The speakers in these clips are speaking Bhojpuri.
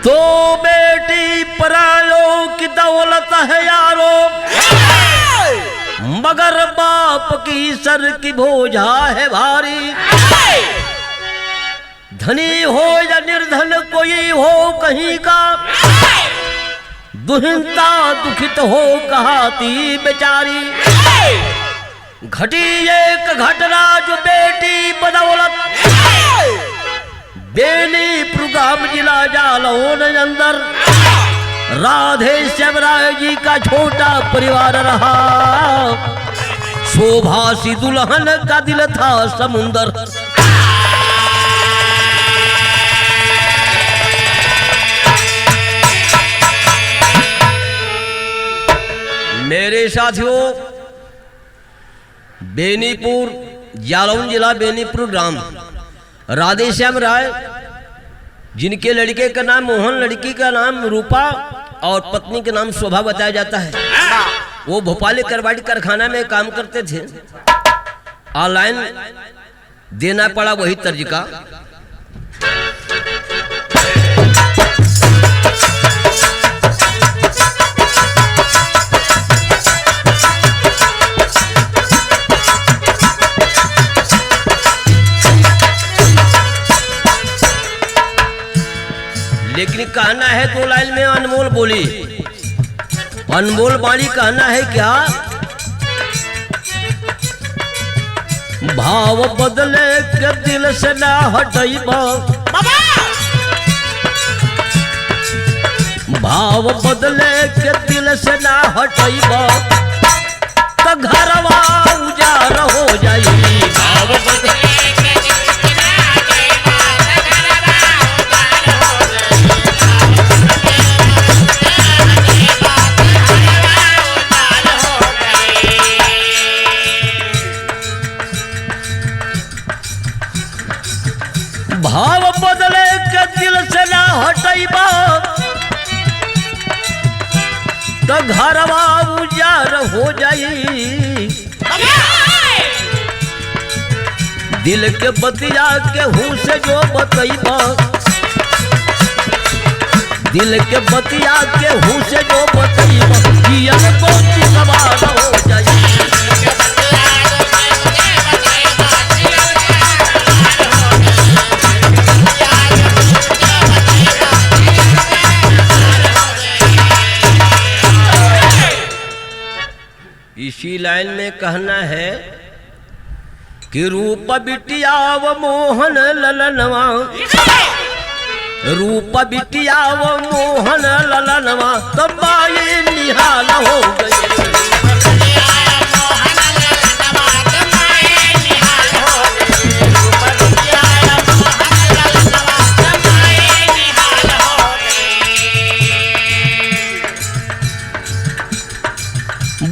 तो बेटी परायों की दौलत है यारो, मगर बाप की सर की बोझा है भारी। धनी हो या निर्धन कोई हो कहीं का, दुहिंता दुखित हो कहाती बेचारी। घटी एक घटना जो बेटी बदौलत, बेनीपुर गांव जिला जालौन अंदर राधे श्याम राय जी का छोटा परिवार रहा। शोभा सी दुल्हन का दिल था समुंदर। मेरे साथियों, बेनीपुर जालौन जिला बेनीपुर ग्राम राधे श्याम राय, जिनके लड़के का नाम मोहन, लड़की का नाम रूपा और पत्नी का नाम शोभा बताया जाता है। वो भोपाल करवाड़ी कारखाना में काम करते थे। ऑनलाइन देना पड़ा वही तर्ज का। लेकिन कहना है दो लाइन में अनमोल बोली, अनमोल बाणी कहना है क्या? भाव बदले के दिल से ना हटैबा, भाव बदले के दिल से ना हटैबा, तो घरवा उजाड़ हो जाई। भाव बदले भाव बदले के दिल से ना हटैबा, तो घरवा उजाड़ हो जाई। दिल के बतिया के हूँ से जो बतैबा, दिल के बतिया के हूँ से जो बतैबा, जियन को सवार हो जाई। इसी लाइन में कहना है कि रूप बिटिया व मोहन ललनवा, रूप बिटिया व मोहन ललनवा, तो माई निहाल हो गई।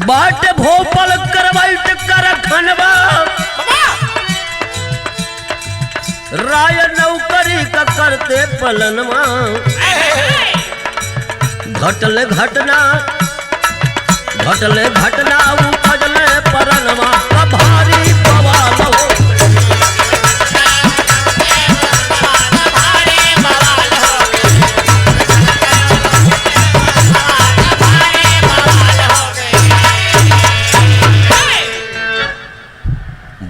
बाट भोपाल करवाइट कर खनवा, राय नौकरी का करते पलनवा। घटले घटना, घटले घटना उपजले परनवा, का भारी बवाल हो।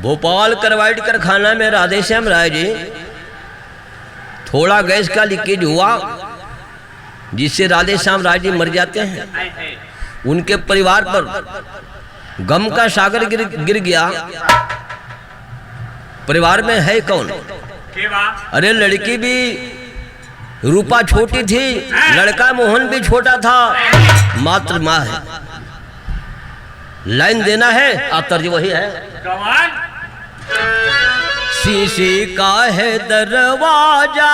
भोपाल करवाइट कारखाना में राधे श्याम राय जी, थोड़ा गैस का लीकेज हुआ जिससे राधे श्याम राय जी मर जाते हैं। उनके परिवार पर गम का सागर गिर गया। परिवार में है कौन? अरे लड़की भी रूपा छोटी थी, लड़का मोहन भी छोटा था, मात्र माँ है। लाइन देना है, आतर्ज वही है। शीशे का है दरवाजा,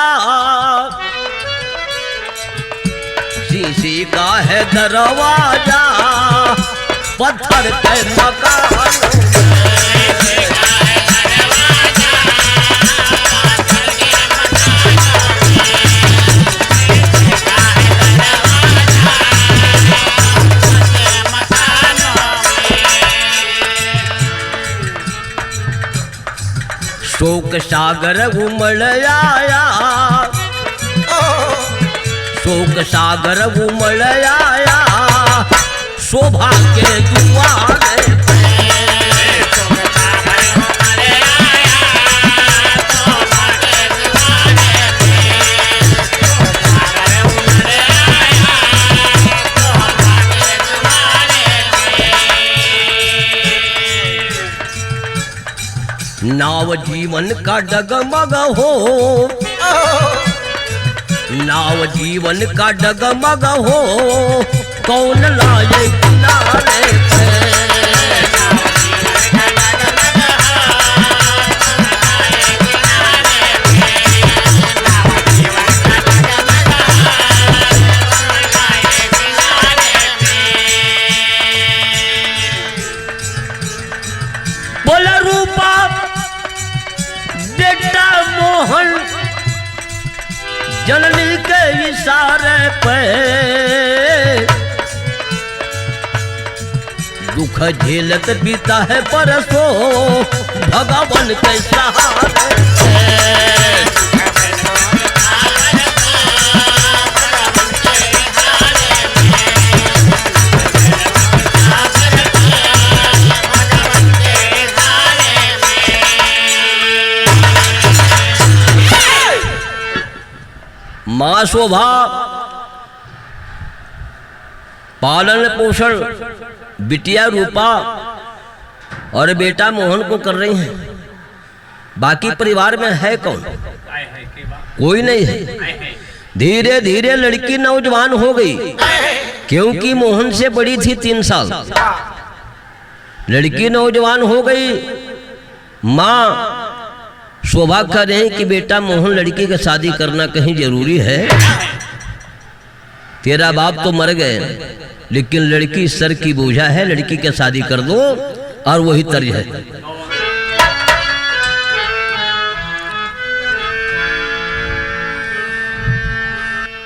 शीशे का है दरवाजा, पत्थर के मकान। शोक सागर उमड़ आया, शोक सागर उमड़ आया शोभा के दुआरे पे। नाव जीवन का डगमग हो, नाव जीवन का डगमग हो, कौन लाए किनारे पे। बोला रूपा बेटा मोहन जननी के इशारे पे दुख झेलत बीता है परसों भगवान के सहारे पे। माँ शोभा पालन पोषण बिटिया रूपा और बेटा मोहन को कर रही हैं। बाकी परिवार में है कौन? कोई नहीं है। धीरे धीरे लड़की नौजवान हो गई, क्योंकि मोहन से बड़ी थी 3 साल। लड़की नौजवान हो गई। माँ शोभा कह रहे हैं कि बेटा मोहन लड़की की शादी करना कहीं जरूरी है। तेरा बाप तो मर गए, लेकिन लड़की सर की बोझा है, लड़की की शादी कर दो। और वही तर्ज है।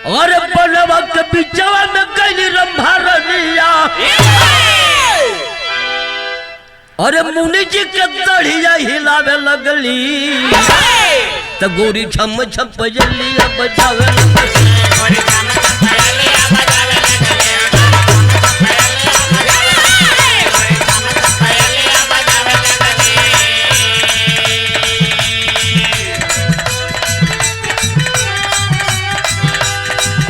और बनवा के बिचवा में कई रंभा रनिया, अरे मुनि जी के दढ़िया हिलावे लगली, तो गोरी छम छम बजलिया बजावे लगली।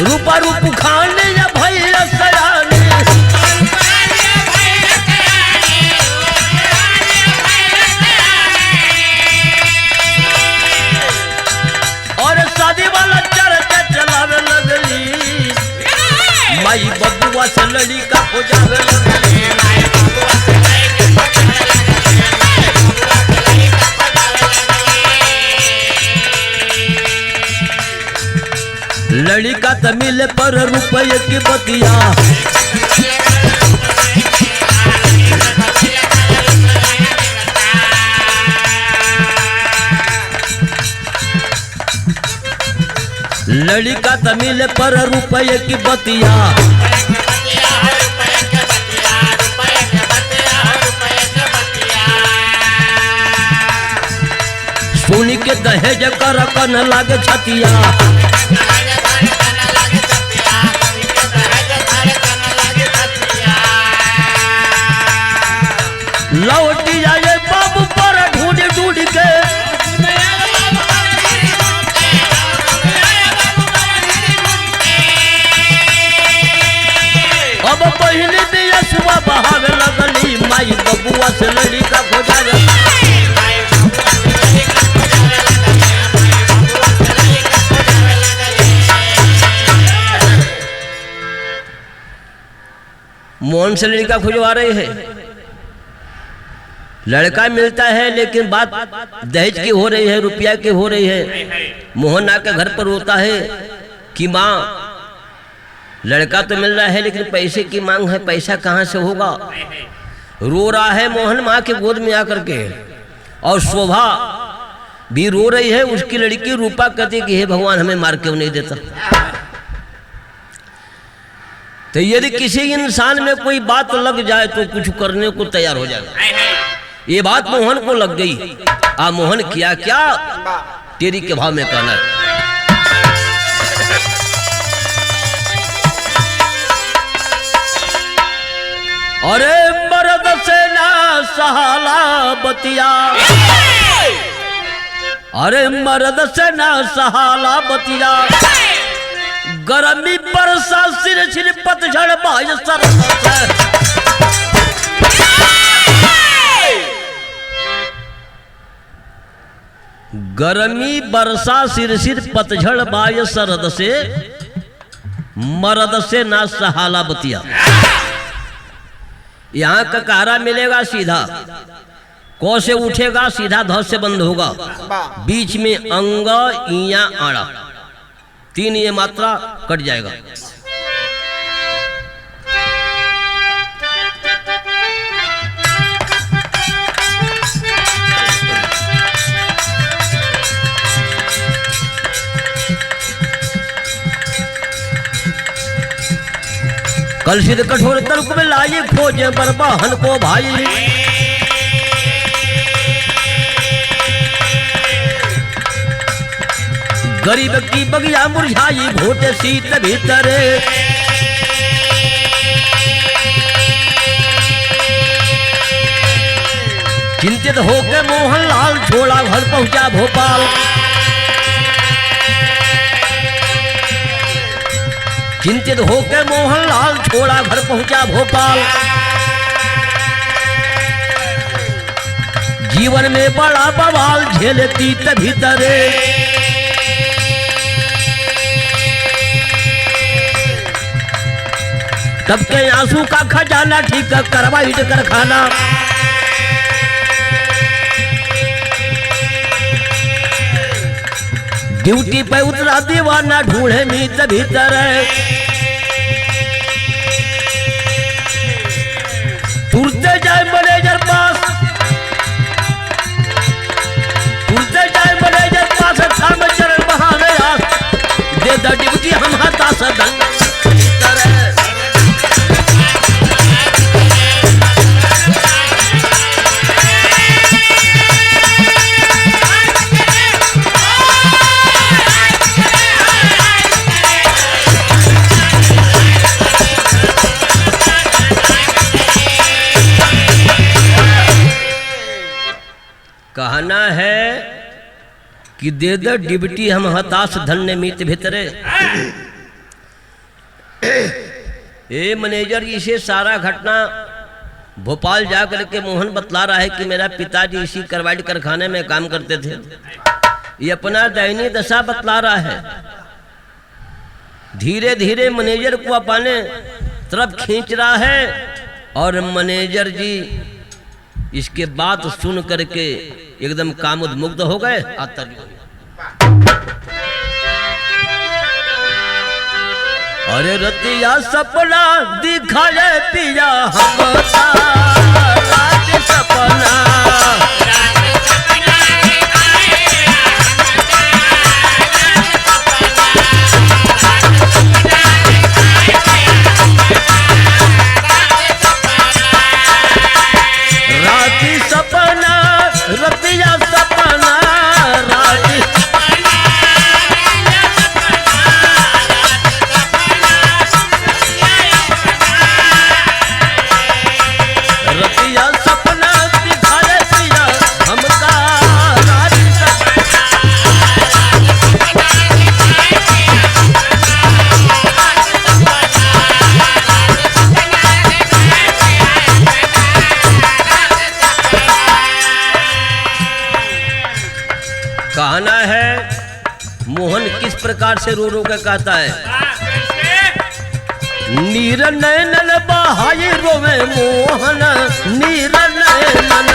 रूपा रूप खाने या भैया सयाने, माई बबुआ से लड़ी का हो जावे लगली। लड़ी का तमिल पर रुपये की बतिया, लड़ी का तमिल पर रुपये की बतिया, सुनी के दहेज कर कन लागे छतिया। लौटी जाए बाबू पर ढूंढ ढूंढ के, अब पहले दिया सुबह बहावे लगली। माई बबुआ से लड़ी का खोजा मोहन से लड़का खुजवा रहे हैं। लड़का मिलता है, लेकिन बात दहेज की हो रही है, रुपया की हो रही है। मोहन आके घर पर रोता है कि माँ लड़का तो मिल रहा है, लेकिन पैसे की मांग है, पैसा कहाँ से होगा। रो रहा है मोहन माँ के गोद में आकर के, और शोभा भी रो रही है। उसकी लड़की रूपा कहती कि हे भगवान हमें मार क्यों नहीं देता। तो यदि किसी इंसान में कोई बात लग जाए तो कुछ करने को तैयार हो जाएगा। ये बात मोहन को लग गई। आ मोहन किया क्या, तेरी के भाव में कहना है। सहाला बतिया, अरे मर्द से ना सहाला बतिया, गर्मी बरसा सिर सिर पतझड़ बाय सरद गर्मी बरसा सिर सिर पतझड़ बाय सरद से, मर्द से ना सहाला बतिया। यहाँ का कारा मिलेगा सीधा, को से उठेगा सीधा, ध से बंद होगा, बीच में अंग इया आड़ा, 3 ये मात्रा कट जाएगा। कल सिद्ध कठोर तर्क में लाई खोजे बरबाहन को भाई, गरीब की बगिया मुरझाई घोटे शीत भीतर, चिंतित होकर मोहनलाल छोड़ा घर पहुंचा भोपाल, चिंतित होकर मोहनलाल छोड़ा घर पहुंचा भोपाल। जीवन में बड़ा बवाल झेलती भीतर, तब के आंसू का खजाना ठीक करवा ईट कारखाना, ड्यूटी पे उतरा दीवाना ढूंढे मीत भीतर, तुरते जाए मैनेजर पास, तुरते जाए मैनेजर पास, थाम चरण बहावे आस, दे द ड्यूटी हम हताश दंग कहना है कि दे दे डिबटी हम हताश धन्य मीत भीतरे। ए मैनेजर इसे सारा घटना भोपाल जाकर के मोहन बतला रहा है कि मेरा पिताजी इसी करवाइट कारखाने में काम करते थे। ये अपना दयनीय दशा बतला रहा है। धीरे धीरे मैनेजर को अपने तरफ खींच रहा है और मैनेजर जी इसके बात सुन करके एकदम कामुद मुग्ध हो गए। अरे रतिया सपना दिखाए पिया हमका रात सपना, राती सपना रतिया सपना, राती रतिया सपना दिखाए पिया हमका राती कहना है मोहन किस प्रकार से रो रो कर कहता है। नीर नैनन बहाई रोवे मोहन, नीर नैनन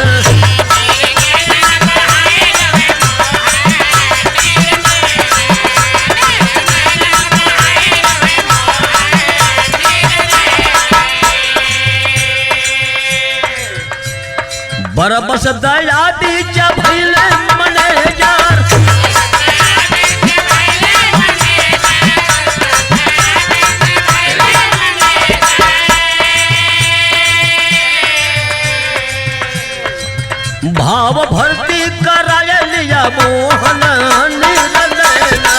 बरबस दया बीच भइले मैनेजर, भाव भर्ती कराए लिया मोहन नीर नैना,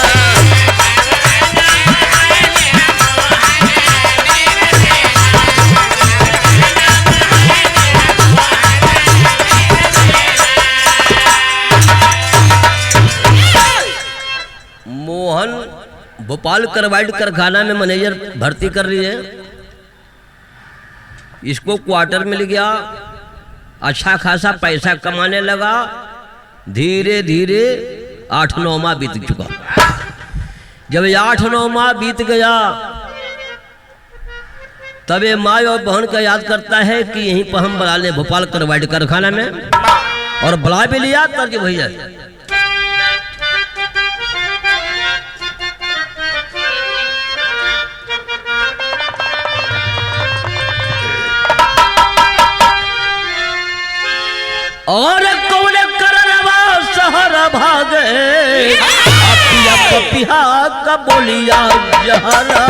भोपाल कार्बाइड कारखाना में मैनेजर भर्ती कर रही है। इसको क्वार्टर मिल गया, अच्छा खासा पैसा कमाने लगा। धीरे धीरे 8-9 माह बीत चुका। जब 8-9 माह बीत गया तब ये माँ और बहन का याद करता है कि यहीं पर हम बुला लें भोपाल कार्बाइड कारखाना में, और बुला भी लिया। तर्ज भैया और कौन करनवा शहर भागे, पिया पपिया का बोलिया जहरा।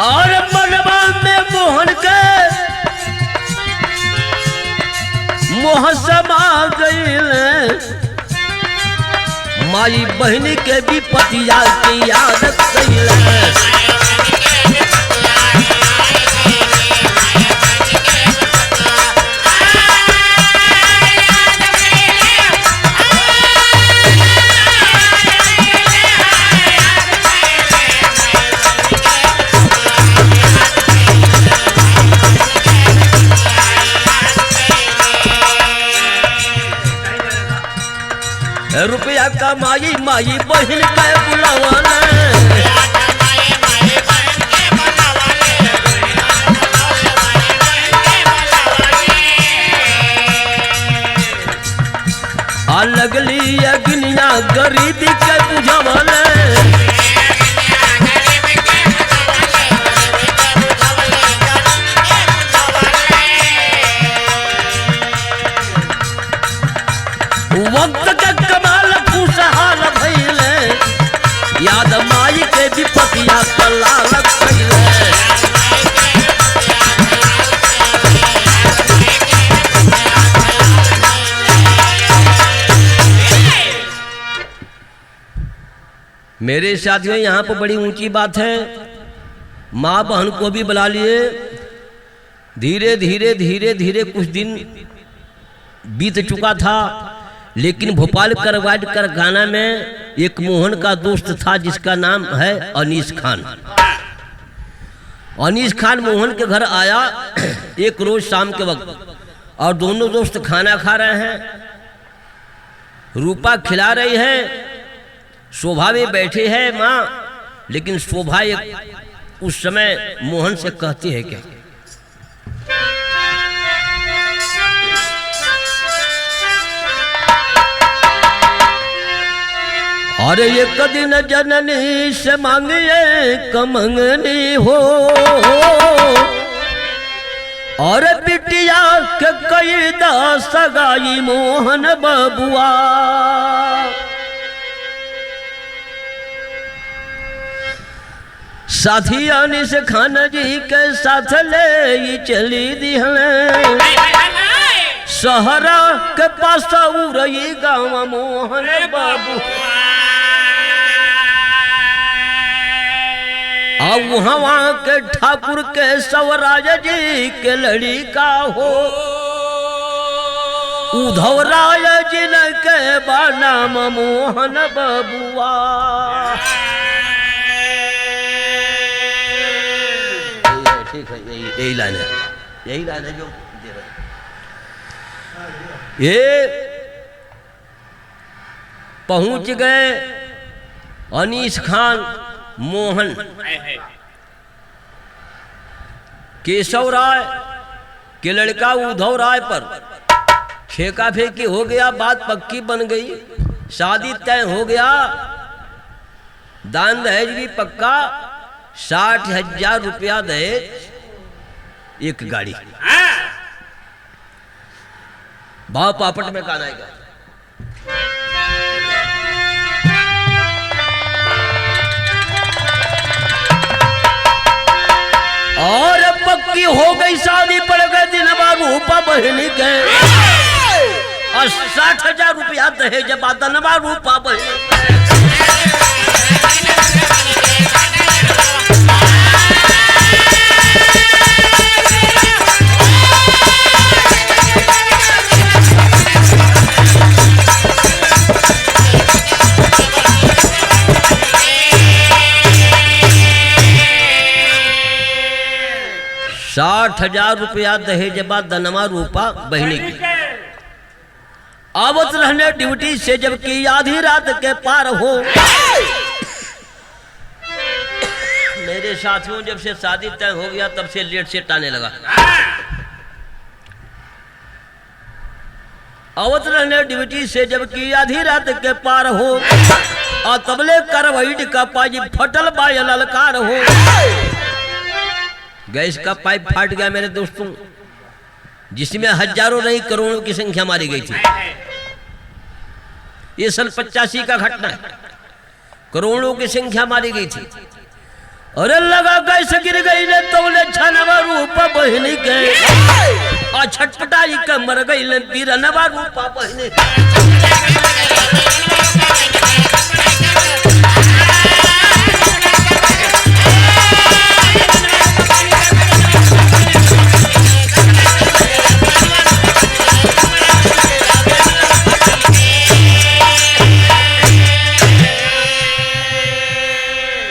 और मनवा में मोहन के मोह समा गईल, माई बहनी के भी पतिया की याद कईल। रुपया का माई माई बहन के बुलावाना, लगली अग्निया गरीबी के बुझावाना। वक्त का कमाल खुशहाल भइले, याद माई के भी पतिया लाल भइले। मेरे साथियों, यहाँ पर बड़ी ऊंची बात है। माँ बहन को भी बुला लिए। धीरे धीरे धीरे धीरे कुछ दिन बीत चुका था, लेकिन भोपाल कार्बाइड कारखाना में एक मोहन का दोस्त था जिसका नाम है अनीस खान। अनीस खान मोहन के घर आया एक रोज शाम के वक्त, और दोनों दोस्त खाना खा रहे हैं। रूपा खिला रही है, शोभा में बैठी है माँ, लेकिन शोभा एक उस समय मोहन से कहती है क्या, अरे एक दिन जननी से मांगिए कमंगनी हो, और बिटिया के कई दास सगाई मोहन बबुआ। साथी अनीस खान जी के साथ ले चली दी सहरा के पास उरई गाँव मोहन बाबू। वहाँ के ठाकुर के सवराज जी के लड़ी का हो, उद्धव राय जी के बानाम मोहन बबुआ। ठीक है, यही लाइन है, यही लाइन है जो दे रहे। ये पहुंच गए अनीस खान मोहन केशव राय के लड़का उद्धव राय पर। फेंका फेंकी हो गया, बात पक्की बन गई, शादी तय हो गया, दान दहेज भी पक्का। 60,000 रुपया दहेज, एक गाड़ी। भाव पापट में कौन आएगा? और पक्की हो गई शादी, पड़ गए दिनवा रूपा बहनी के, और 60,000 रुपया दहेज बादनवा रूपा बहनी। 60,000 रुपया दहेज दनवा रूपा बहनी की। आवत रहने ड्यूटी से जबकि आधी रात के पार हो। मेरे साथियों, जब से शादी तय हो गया तब से लेट सेट आने लगा। आवत रहने ड्यूटी से जबकि आधी रात के पार हो, और तबले करवैड का पाइप फटल बाय ललकार हो। गैस का पाइप फाट गया मेरे दोस्तों, जिसमें हजारों नहीं करोड़ों की संख्या मारी गई थी। ये सन 85 का घटना है। करोड़ों की संख्या मारी गई थी। अरे लगा गैस गिर गई ने तौले छनवा रूप बहनी गए, और छटपटाई के मर गई ने बीरनवा रूपा बहनी।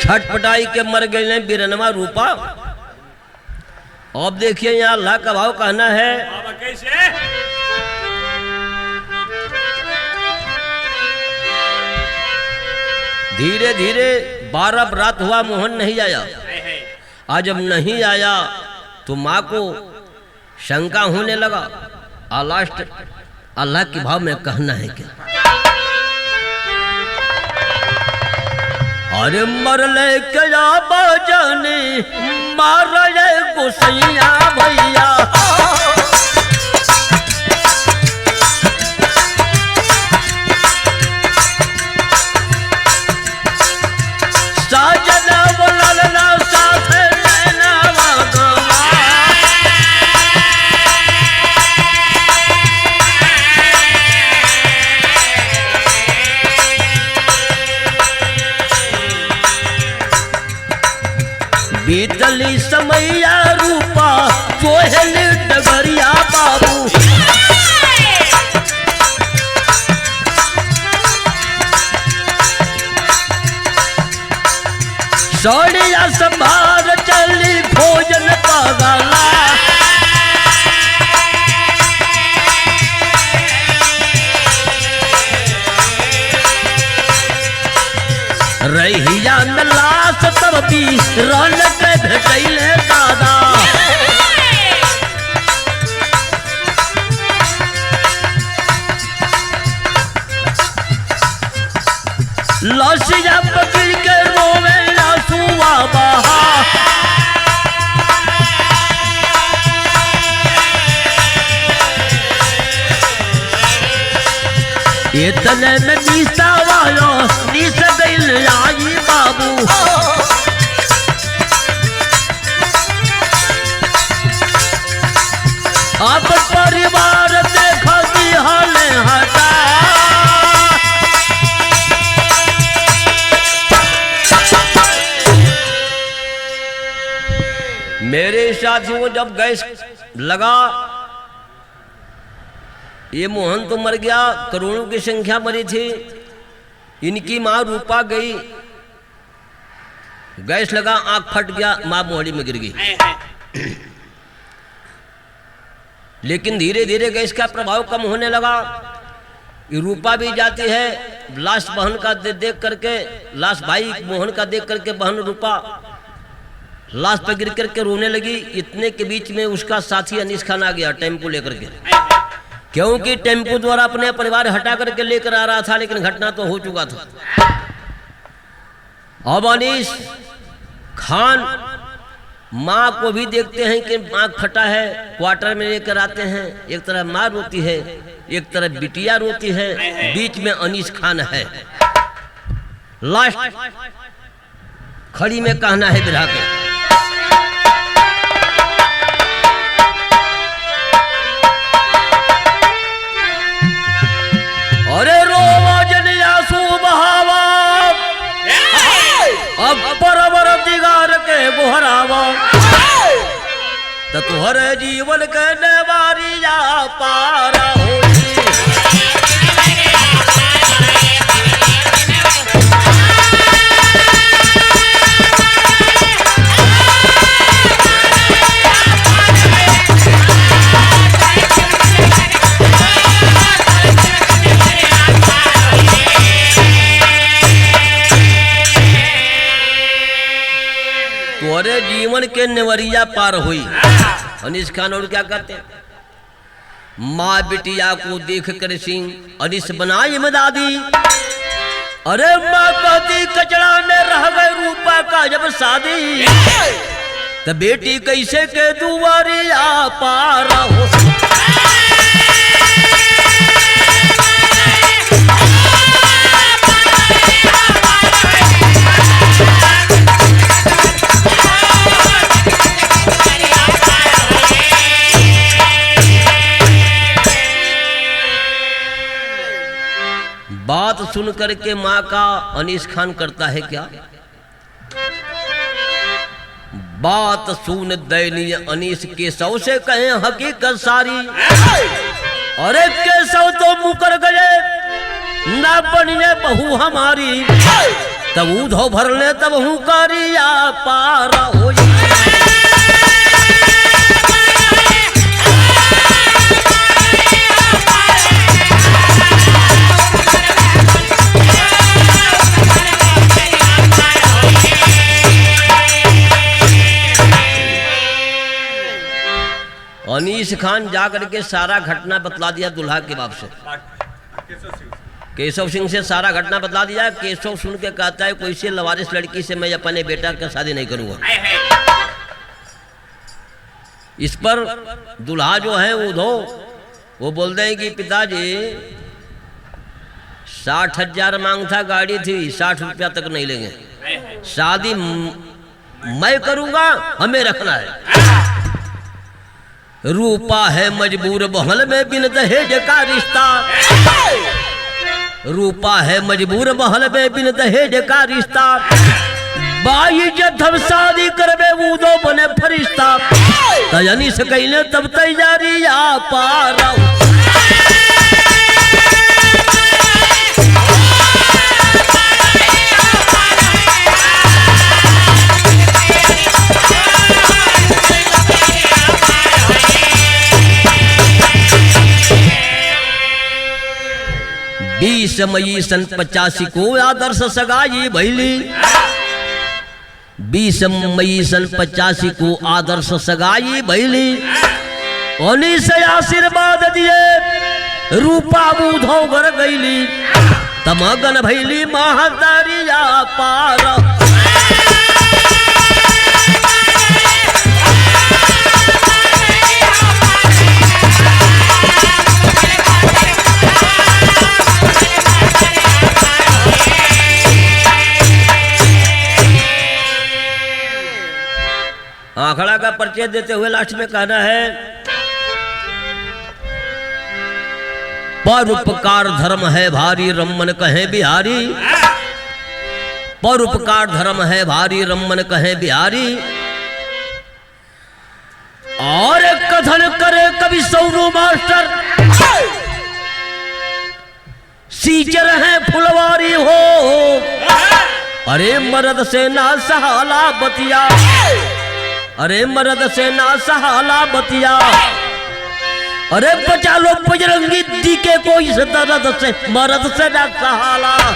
छटपटाई के मर गए बीरनवा रूपा। अब देखिए यहाँ अल्लाह का भाव कहना है, कैसे? धीरे धीरे 12 रात हुआ, मोहन नहीं आया। आज जब नहीं आया तो माँ को शंका होने लगा। लास्ट अल्लाह के भाव में कहना है क्या? अरे मरले क्या बाजाने मारे गोसैया भैया, साजना बोलना साथ नैना वागवा। बीतली समैया रूपा कोहल डगरिया बाबू, सौड़िया संभार चली भोजन पागला। रहिया में लाश तब भी रन के भेटैले दादा, लसिया पकड़ के रोवे आंसुआ बहा। इतने में निशा वालो निश गइल आई बाबू, अब परिवार देखा बिहाल हटा। मेरे साथियों, जब गैस लगा, ये मोहन तो मर गया, करोड़ों की संख्या मरी थी। इनकी माँ रूपा गई, गैस लगा, आंख फट गया, माँ मोहड़ी में गिर गई। लेकिन धीरे धीरे गैस का प्रभाव कम होने लगा। रूपा भी जाती है, लाश बहन का देख करके, लाश भाई मोहन का देख करके बहन रूपा लाश पर गिर करके रोने लगी। इतने के बीच में उसका साथी अनीस खान आ गया टेम्पो लेकर के, क्योंकि टेम्पो द्वारा अपने परिवार हटा करके लेकर आ रहा था, लेकिन घटना तो हो चुका था। अब अनीस खान माँ को भी देखते हैं कि माँ फटा है, क्वार्टर में लेकर आते हैं। एक तरफ माँ रोती है, एक तरफ बिटिया रोती है, बीच में अनीस खान है। लास्ट खड़ी में कहना है बिरहा के, अरे रोवा जन आंसू बहावा, अब परवर दिगार के गोहरावा, तुहरे जीवन के नेवारिया पारा होई। तुहरे जीवन के नेवरिया पार हुई। अनीस खान और क्या कहते हैं, माँ बिटिया को देख कर सिंह अनीस बनाई मदादी। अरे माँ कहती कचड़ा में रह गए रूपा का जब शादी, तो बेटी कैसे के दुआरिया पार हो। बात सुन करके माँ का अनीस खान करता है क्या, बात सुन दयनीय अनीस केशव से कहे हकीकत सारी। अरे केशव तो मुकर गए ना बनिए बहू हमारी, तब उधो भरने तब हूँ करिया पार हो। अनीस खान जाकर के सारा घटना बतला दिया दुल्हा के बाप से, केशव सिंह से सारा घटना बतला दिया। केशव सुन के कहता है कोई से लवारिस लड़की से मैं अपने बेटा का शादी नहीं करूंगा। इस पर दुल्हा जो है वो बोलते हैं कि पिताजी 60,000 मांग था, गाड़ी थी, 60 रुपया तक नहीं लेंगे, शादी मैं करूंगा, हमें रखना है। रूपा है मजबूर महल में बिन दहेज का रिश्ता, रूपा है मजबूर महल में बिन दहेज का रिश्ता, बाई जब हम शादी करबे वो दो बने फरिश्ता, तयनी से कहले तब तैयारी आ पारा। बीस मई सन 85 को आदर्श सगाई भैली, 20 मई सन 85 को आदर्श सगाई भैली। अनीस आशीर्वाद दिए रूपा बूधो घर गईली, तमगन भैली महतारिया पार। आंकड़ा का परिचय देते हुए लास्ट में कहना है, परोपकार धर्म है भारी रमन कहे बिहारी, परोपकार धर्म है भारी रमन कहे बिहारी। और कथन करे कवि सौरू मास्टर, सींचर है फुलवारी हो, अरे मर्द से ना सहाला बतिया, अरे मर्द से ना सहाला बतिया। अरे बचा लो बजरंगी दी के कोई दर्द से, मर्द से ना सहाला।